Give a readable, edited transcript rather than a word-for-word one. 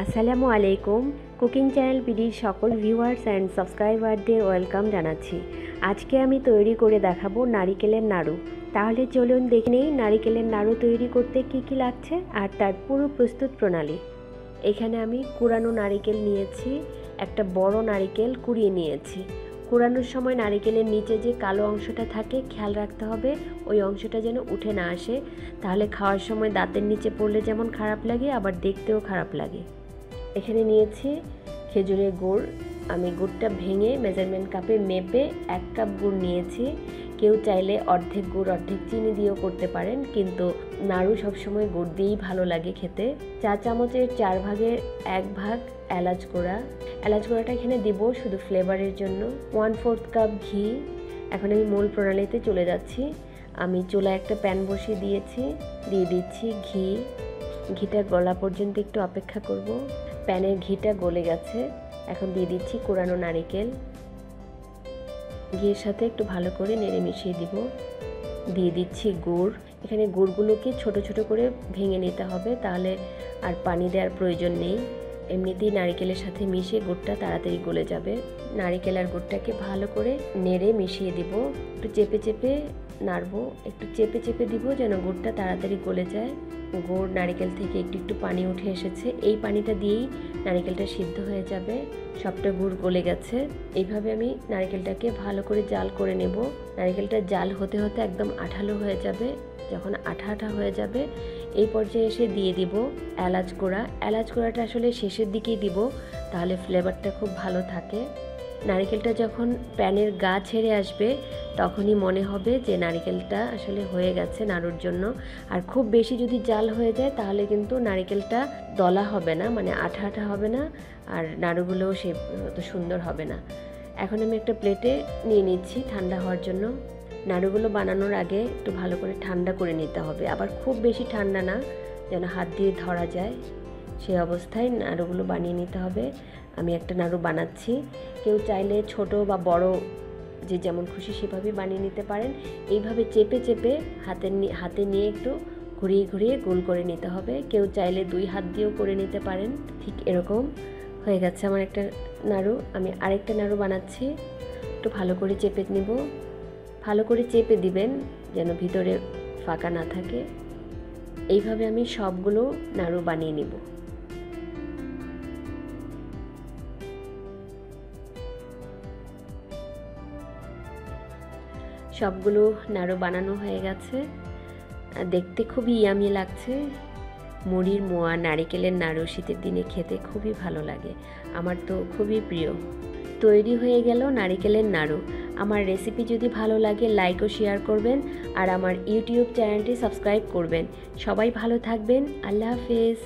আসসালামু আলাইকুম। Cooking channel পিডির সকল ভিউয়ার্স অ্যান্ড সাবস্ক্রাইবারদের ওয়েলকাম জানাচ্ছি। আজকে আমি তৈরি করে দেখাবো নারিকেলের নাড়ু। তাহলে চলুন দেখে নেই নারিকেলের নাড়ু তৈরি করতে কি কি লাগছে আর তার পুরো প্রস্তুত প্রণালী। এখানে আমি কুড়ানো নারিকেল নিয়েছি, একটা বড় নারিকেল কুড়িয়ে নিয়েছি। কুড়ানোর সময় নারিকেলের নিচে যে কালো অংশটা থাকে খেয়াল রাখতে হবে ওই অংশটা যেন উঠে না আসে, তাহলে খাওয়ার সময় দাঁতের নিচে পড়লে যেমন খারাপ লাগে আবার দেখতেও খারাপ লাগে। এখানে নিয়েছি খেজুরের গুড়। আমি গুড়টা ভেঙে মেজারমেন্ট কাপে মেপে 1 কাপ গুড় নিয়েছি। কেউ চাইলে অর্ধেক গুড় অর্ধেক চিনি দিয়েও করতে পারেন, কিন্তু নাড়ু সবসময় গুড় দিয়েই ভালো লাগে খেতে। 4 চামচের 4 ভাগের 1 ভাগ এলাচ গুঁড়া। এলাচ গুঁড়াটা এখানে দিব শুধু ফ্লেভারের জন্য। 1/4 কাপ ঘি। এখন আমি মূল প্রণালীতে চলে যাচ্ছি। আমি চুলায় একটা প্যান বসিয়ে দিয়েছি, দিয়ে দিচ্ছি ঘি। ঘিটা গলা পর্যন্ত একটু অপেক্ষা করব। প্যানের ঘিটা গলে গেছে, এখন দিয়ে দিচ্ছি কোরানো নারিকেল। ঘিয়ের সাথে একটু ভালো করে নেড়ে মিশিয়ে দিব। দিয়ে দিচ্ছি গুড়। এখানে গুড়গুলোকে ছোট ছোট করে ভেঙে নিতে হবে, তাহলে আর পানি দেওয়ার প্রয়োজন নেই। এমনিতেই নারিকেলের সাথে মিশিয়ে গুড়টা তাড়াতাড়ি গলে যাবে। নারিকেল আর গুড়টাকে ভালো করে নেড়ে মিশিয়ে দিব। একটু চেপে চেপে নাড়বো, একটু চেপে চেপে দিব যেন গুড়টা তাড়াতাড়ি গলে যায়। গুড় নারিকেল থেকে একটু একটু পানি উঠে এসেছে, এই পানিটা দিয়েই নারিকেলটা সিদ্ধ হয়ে যাবে। সবটা গুড় গলে গেছে। এইভাবে আমি নারিকেলটাকে ভালো করে জাল করে নেব। নারিকেলটা জাল হতে হতে একদম আঠালো হয়ে যাবে। যখন আঠা আঠা হয়ে যাবে এই পর্যায়ে এসে দিয়ে দিব এলাচ গুঁড়া। এলাচ গুঁড়াটা আসলে শেষের দিকেই দিব, তাহলে ফ্লেভারটা খুব ভালো থাকে। নারিকেলটা যখন প্যানের গা ছেড়ে আসবে তখনই মনে হবে যে নারিকেলটা আসলে হয়ে গেছে নাড়ুর জন্য। আর খুব বেশি যদি জাল হয়ে যায় তাহলে কিন্তু নারিকেলটা দলা হবে না, মানে আঠা আঠা হবে না, আর নাড়ুগুলোও সে অত সুন্দর হবে না। এখন আমি একটা প্লেটে নিয়ে নিচ্ছি ঠান্ডা হওয়ার জন্য। নাড়ুগুলো বানানোর আগে একটু ভালো করে ঠান্ডা করে নিতে হবে, আবার খুব বেশি ঠান্ডা না, যেন হাত দিয়ে ধরা যায় সেই অবস্থায় নাড়ুগুলো বানিয়ে নিতে হবে। আমি একটা নাড়ু বানাচ্ছি। কেউ চাইলে ছোট বা বড় যে যেমন খুশি সেভাবেই বানিয়ে নিতে পারেন। এইভাবে চেপে চেপে হাতে নিয়ে একটু ঘুরিয়ে ঘুরিয়ে গোল করে নিতে হবে। কেউ চাইলে 2 হাত দিয়েও করে নিতে পারেন। ঠিক এরকম হয়ে গেছে আমার একটা নাড়ু। আমি আরেকটা নাড়ু বানাচ্ছি। একটু ভালো করে চেপে নিব। ভালো করে চেপে দিবেন যেন ভিতরে ফাঁকা না থাকে। এইভাবে আমি সবগুলো নাড়ু বানিয়ে নিব। সবগুলো নাড়ু বানানো হয়ে গেছে। দেখতে খুবই ইয়ামি লাগছে। মুড়ির মোয়া নারিকেলের নাড়ু শীতের দিনে খেতে খুবই ভালো লাগে, আমার তো খুবই প্রিয়। তৈরি হয়ে গেল নারিকেলের নাড়ু। আমার রেসিপি যদি ভালো লাগে লাইক ও শেয়ার করবেন, আর আমার ইউটিউব চ্যানেলটি সাবস্ক্রাইব করবেন। সবাই ভালো থাকবেন। আল্লাহ হাফেজ।